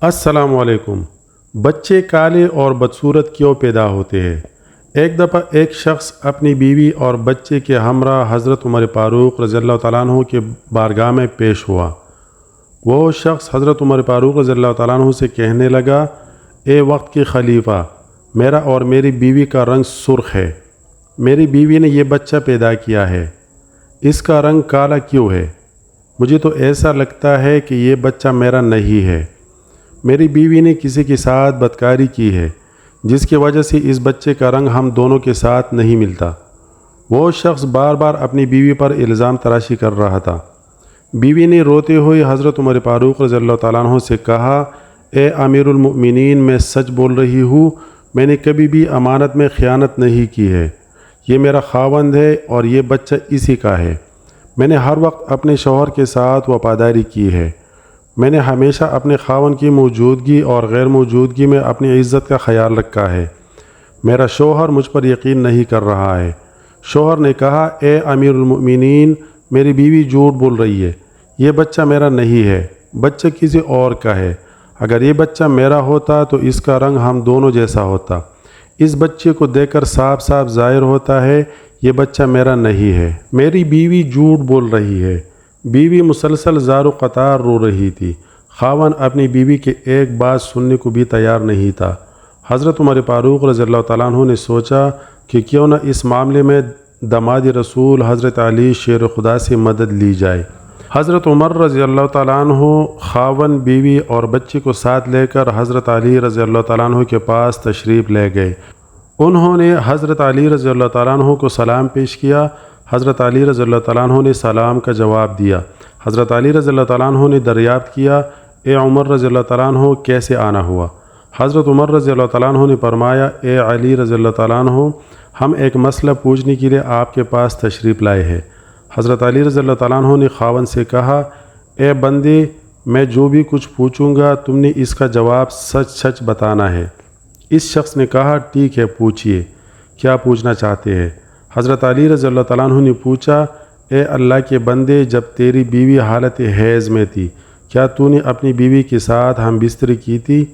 السلام علیکم۔ بچے کالے اور بدصورت کیوں پیدا ہوتے ہیں؟ ایک دفعہ ایک شخص اپنی بیوی اور بچے کے ہمراہ حضرت عمر فاروق رضی اللہ تعالیٰ عنہ کے بارگاہ میں پیش ہوا۔ وہ شخص حضرت عمر فاروق رضی اللہ تعالیٰ عنہ سے کہنے لگا، اے وقت کے خلیفہ، میرا اور میری بیوی کا رنگ سرخ ہے۔ میری بیوی نے یہ بچہ پیدا کیا ہے، اس کا رنگ کالا کیوں ہے؟ مجھے تو ایسا لگتا ہے کہ یہ بچہ میرا نہیں ہے۔ میری بیوی نے کسی کے ساتھ بدکاری کی ہے، جس کی وجہ سے اس بچے کا رنگ ہم دونوں کے ساتھ نہیں ملتا۔ وہ شخص بار بار اپنی بیوی پر الزام تراشی کر رہا تھا۔ بیوی نے روتے ہوئے حضرت عمر فاروق رضی اللہ تعالیٰ عنہ سے کہا، اے امیر المؤمنین، میں سچ بول رہی ہوں، میں نے کبھی بھی امانت میں خیانت نہیں کی ہے۔ یہ میرا خاوند ہے اور یہ بچہ اسی کا ہے۔ میں نے ہر وقت اپنے شوہر کے ساتھ وفاداری کی ہے۔ میں نے ہمیشہ اپنے خاوند کی موجودگی اور غیر موجودگی میں اپنی عزت کا خیال رکھا ہے۔ میرا شوہر مجھ پر یقین نہیں کر رہا ہے۔ شوہر نے کہا، اے امیر المؤمنین، میری بیوی جھوٹ بول رہی ہے، یہ بچہ میرا نہیں ہے، بچہ کسی اور کا ہے۔ اگر یہ بچہ میرا ہوتا تو اس کا رنگ ہم دونوں جیسا ہوتا۔ اس بچے کو دیکھ کر صاف صاف ظاہر ہوتا ہے یہ بچہ میرا نہیں ہے۔ میری بیوی جھوٹ بول رہی ہے۔ بیوی مسلسل زار و قطار رو رہی تھی۔ خاوند اپنی بیوی کے ایک بات سننے کو بھی تیار نہیں تھا۔ حضرت عمر فاروق رضی اللہ تعالیٰ عنہ نے سوچا کہ کیوں نہ اس معاملے میں داماد رسول حضرت علی شیر خدا سے مدد لی جائے۔ حضرت عمر رضی اللہ تعالیٰ عنہ خاوند، بیوی اور بچے کو ساتھ لے کر حضرت علی رضی اللہ تعالیٰ عنہ کے پاس تشریف لے گئے۔ انہوں نے حضرت علی رضی اللہ تعالیٰ عنہ کو سلام پیش کیا۔ حضرت علی رضی اللہ تعالیٰ عنہ نے سلام کا جواب دیا۔ حضرت علی رضی اللہ تعالیٰ عنہ نے دریافت کیا، اے عمر رضی اللہ تعالیٰ عنہ، کیسے آنا ہوا؟ حضرت عمر رضی اللہ تعالیٰ عنہ نے فرمایا، اے علی رضی اللہ تعالیٰ عنہ، ہم ایک مسئلہ پوچھنے کے لیے آپ کے پاس تشریف لائے ہیں۔ حضرت علی رضی اللہ تعالیٰ عنہ نے خاوند سے کہا، اے بندے، میں جو بھی کچھ پوچھوں گا تم نے اس کا جواب سچ سچ بتانا ہے۔ اس شخص نے کہا، ٹھیک ہے، پوچھئے، کیا پوچھنا چاہتے ہیں؟ حضرت علی رضی اللہ تعالیٰ عنہ نے پوچھا، اے اللہ کے بندے، جب تیری بیوی حالت حیض میں تھی، کیا تو نے اپنی بیوی کے ساتھ ہم بستری کی تھی؟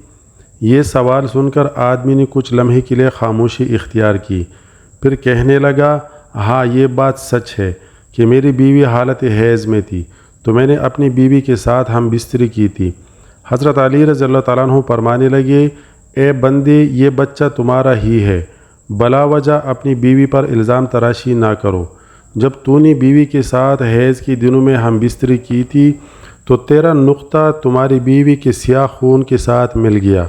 یہ سوال سن کر آدمی نے کچھ لمحے کے لیے خاموشی اختیار کی، پھر کہنے لگا، ہاں، یہ بات سچ ہے کہ میری بیوی حالت حیض میں تھی، تو میں نے اپنی بیوی کے ساتھ ہم بستری کی تھی۔ حضرت علی رضی اللہ تعالیٰ عنہ فرمانے لگے، اے بندے، یہ بچہ تمہارا ہی ہے، بلا وجہ اپنی بیوی پر الزام تراشی نہ کرو۔ جب تو نے بیوی کے ساتھ حیض کے دنوں میں ہم بستری کی تھی تو تیرا نقطہ تمہاری بیوی کے سیاہ خون کے ساتھ مل گیا،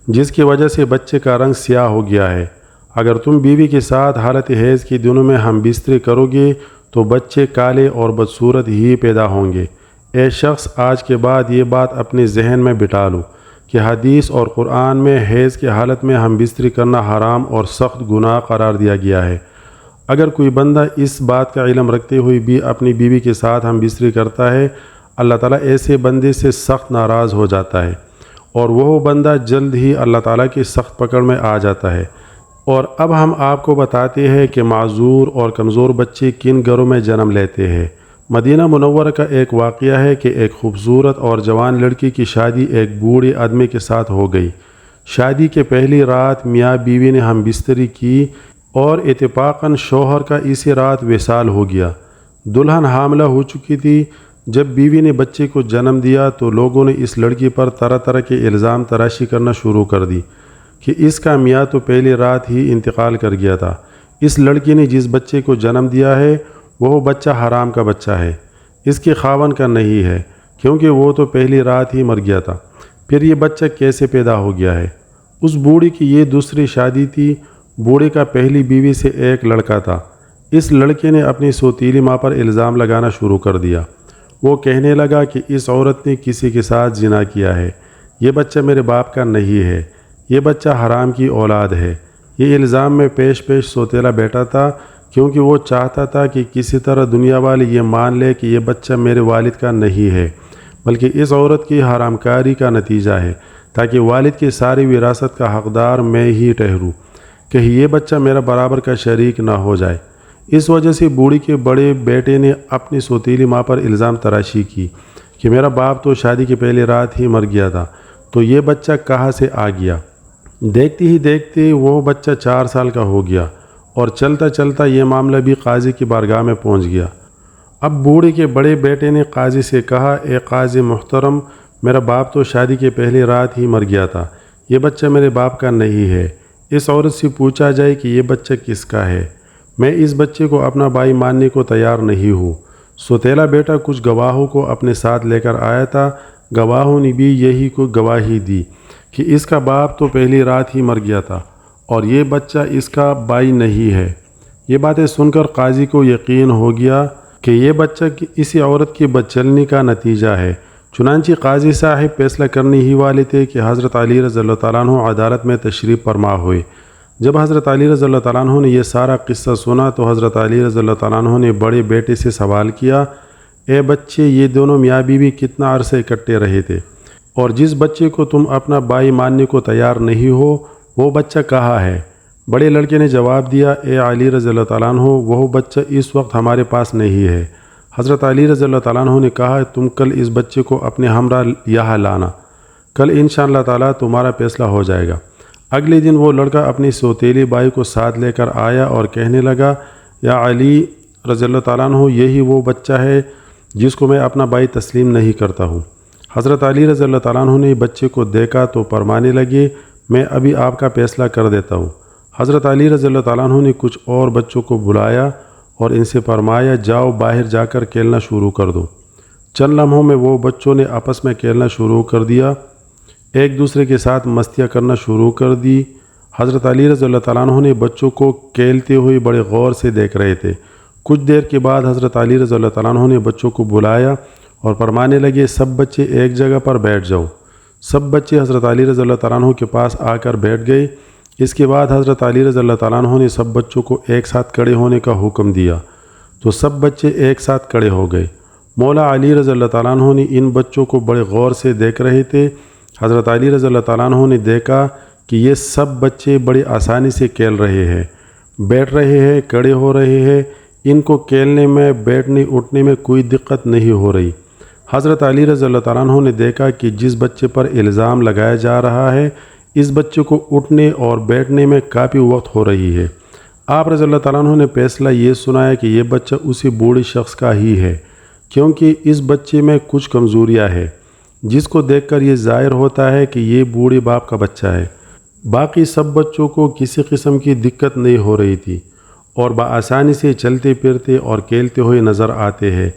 جس کی وجہ سے بچے کا رنگ سیاہ ہو گیا ہے۔ اگر تم بیوی کے ساتھ حالت حیض کے دنوں میں ہم بستری کرو گے تو بچے کالے اور بدصورت ہی پیدا ہوں گے۔ اے شخص، آج کے بعد یہ بات اپنے ذہن میں بٹھا لو کہ حدیث اور قرآن میں حیض کی حالت میں ہم بستری کرنا حرام اور سخت گناہ قرار دیا گیا ہے۔ اگر کوئی بندہ اس بات کا علم رکھتے ہوئے بھی اپنی بیوی کے ساتھ ہم بستری کرتا ہے، اللہ تعالیٰ ایسے بندے سے سخت ناراض ہو جاتا ہے اور وہ بندہ جلد ہی اللہ تعالیٰ کی سخت پکڑ میں آ جاتا ہے۔ اور اب ہم آپ کو بتاتے ہیں کہ معذور اور کمزور بچے کن گھروں میں جنم لیتے ہیں۔ مدینہ منورہ کا ایک واقعہ ہے کہ ایک خوبصورت اور جوان لڑکی کی شادی ایک بوڑھے آدمی کے ساتھ ہو گئی۔ شادی کے پہلی رات میاں بیوی نے ہم بستری کی اور اتفاقاً شوہر کا اسی رات وصال ہو گیا۔ دلہن حاملہ ہو چکی تھی۔ جب بیوی نے بچے کو جنم دیا تو لوگوں نے اس لڑکی پر طرح طرح کے الزام تراشی کرنا شروع کر دی کہ اس کا میاں تو پہلی رات ہی انتقال کر گیا تھا۔ اس لڑکی نے جس بچے کو جنم دیا ہے وہ بچہ حرام کا بچہ ہے، اس کے خاوند کا نہیں ہے، کیونکہ وہ تو پہلی رات ہی مر گیا تھا۔ پھر یہ بچہ کیسے پیدا ہو گیا ہے؟ اس بوڑھی کی یہ دوسری شادی تھی۔ بوڑھے کا پہلی بیوی سے ایک لڑکا تھا۔ اس لڑکے نے اپنی سوتیلی ماں پر الزام لگانا شروع کر دیا۔ وہ کہنے لگا کہ اس عورت نے کسی کے ساتھ زنا کیا ہے، یہ بچہ میرے باپ کا نہیں ہے، یہ بچہ حرام کی اولاد ہے۔ یہ الزام میں پیش سوتیلا بیٹا تھا، کیونکہ وہ چاہتا تھا کہ کسی طرح دنیا والے یہ مان لے کہ یہ بچہ میرے والد کا نہیں ہے، بلکہ اس عورت کی حرام کاری کا نتیجہ ہے، تاکہ والد کی ساری وراثت کا حقدار میں ہی ٹھہروں، کہیں یہ بچہ میرا برابر کا شریک نہ ہو جائے۔ اس وجہ سے بوڑھی کے بڑے بیٹے نے اپنی سوتیلی ماں پر الزام تراشی کی کہ میرا باپ تو شادی کی پہلی رات ہی مر گیا تھا، تو یہ بچہ کہاں سے آ گیا؟ دیکھتے ہی دیکھتے وہ بچہ 4 سال کا ہو گیا اور چلتا چلتا یہ معاملہ بھی قاضی کی بارگاہ میں پہنچ گیا۔ اب بوڑھے کے بڑے بیٹے نے قاضی سے کہا، اے قاضی محترم، میرا باپ تو شادی کے پہلی رات ہی مر گیا تھا، یہ بچہ میرے باپ کا نہیں ہے۔ اس عورت سے پوچھا جائے کہ یہ بچہ کس کا ہے، میں اس بچے کو اپنا بھائی ماننے کو تیار نہیں ہوں۔ سوتیلا بیٹا کچھ گواہوں کو اپنے ساتھ لے کر آیا تھا، گواہوں نے بھی یہی کو گواہی دی کہ اس کا باپ تو پہلی رات ہی مر گیا تھا اور یہ بچہ اس کا بھائی نہیں ہے۔ یہ باتیں سن کر قاضی کو یقین ہو گیا کہ یہ بچہ اسی عورت کی بدچلنی کا نتیجہ ہے۔ چنانچہ قاضی صاحب فیصلہ کرنے ہی والے تھے کہ حضرت علی رضی اللہ تعالیٰ عنہ عدالت میں تشریف فرما ہوئے۔ جب حضرت علی رضی اللہ تعالیٰ عنہ نے یہ سارا قصہ سنا تو حضرت علی رضی اللہ تعالیٰ عنہ نے بڑے بیٹے سے سوال کیا، اے بچے، یہ دونوں میاں بیوی کتنا عرصہ اکٹھے رہے تھے، اور جس بچے کو تم اپنا بھائی ماننے کو تیار نہیں ہو وہ بچہ کہاں ہے؟ بڑے لڑکے نے جواب دیا، اے علی رضی اللہ تعالیٰ عنہ، وہ بچہ اس وقت ہمارے پاس نہیں ہے۔ حضرت علی رضی اللہ تعالیٰ عنہ نے کہا، تم کل اس بچے کو اپنے ہمراہ یہاں لانا، کل انشاءاللہ تعالیٰ تمہارا فیصلہ ہو جائے گا۔ اگلے دن وہ لڑکا اپنی سوتیلی بائی کو ساتھ لے کر آیا اور کہنے لگا، یا علی رضی اللہ تعالیٰ عنہ، یہی وہ بچہ ہے جس کو میں اپنا بھائی تسلیم نہیں کرتا ہوں۔ حضرت علی رضی اللہ تعالیٰ عنہ نے بچے کو دیکھا تو فرمانے لگے، میں ابھی آپ کا فیصلہ کر دیتا ہوں۔ حضرت علی رضی اللہ تعالیٰ عنہ نے کچھ اور بچوں کو بلایا اور ان سے فرمایا، جاؤ باہر جا کر کھیلنا شروع کر دو۔ چند لمحوں میں وہ بچوں نے آپس میں کھیلنا شروع کر دیا، ایک دوسرے کے ساتھ مستیاں کرنا شروع کر دی۔ حضرت علی رضی اللہ تعالیٰ عنہ نے بچوں کو کھیلتے ہوئے بڑے غور سے دیکھ رہے تھے۔ کچھ دیر کے بعد حضرت علی رضی اللہ تعالیٰ عنہ نے بچوں کو بلایا اور فرمانے لگے، سب بچے ایک جگہ پر بیٹھ جاؤ۔ سب بچے حضرت علی رضی اللہ تعالیٰ عنہ کے پاس آ کر بیٹھ گئے۔ اس کے بعد حضرت علی رضی اللہ تعالیٰ عنہ نے سب بچوں کو ایک ساتھ کھڑے ہونے کا حکم دیا تو سب بچے ایک ساتھ کھڑے ہو گئے۔ مولا علی رضی اللہ تعالیٰ عنہ نے ان بچوں کو بڑے غور سے دیکھ رہے تھے۔ حضرت علی رضی اللہ تعالیٰ عنہ نے دیکھا کہ یہ سب بچے بڑی آسانی سے کھیل رہے ہیں، بیٹھ رہے ہیں، کھڑے ہو رہے ہیں، ان کو کھیلنے میں، بیٹھنے اٹھنے میں کوئی دقت نہیں ہو رہی۔ حضرت علی رضی اللہ تعالیٰ عنہ نے دیکھا کہ جس بچے پر الزام لگایا جا رہا ہے اس بچے کو اٹھنے اور بیٹھنے میں کافی وقت ہو رہی ہے۔ آپ رضی اللہ تعالیٰ عنہ نے فیصلہ یہ سنایا کہ یہ بچہ اسی بوڑھے شخص کا ہی ہے، کیونکہ اس بچے میں کچھ کمزوریاں ہیں جس کو دیکھ کر یہ ظاہر ہوتا ہے کہ یہ بوڑھے باپ کا بچہ ہے۔ باقی سب بچوں کو کسی قسم کی دقت نہیں ہو رہی تھی اور بآسانی سے چلتے پھرتے اور کھیلتے ہوئے نظر آتے ہیں۔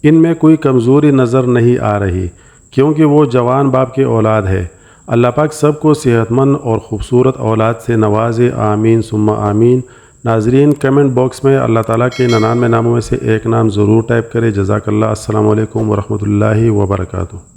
ان میں کوئی کمزوری نظر نہیں آ رہی کیونکہ وہ جوان باپ کے اولاد ہے۔ اللہ پاک سب کو صحت مند اور خوبصورت اولاد سے نوازے، آمین ثم آمین۔ ناظرین، کمنٹ باکس میں اللہ تعالیٰ کے 99 ناموں میں سے ایک نام ضرور ٹائپ کرے۔ جزاک اللہ۔ السلام علیکم ورحمۃ اللہ وبرکاتہ۔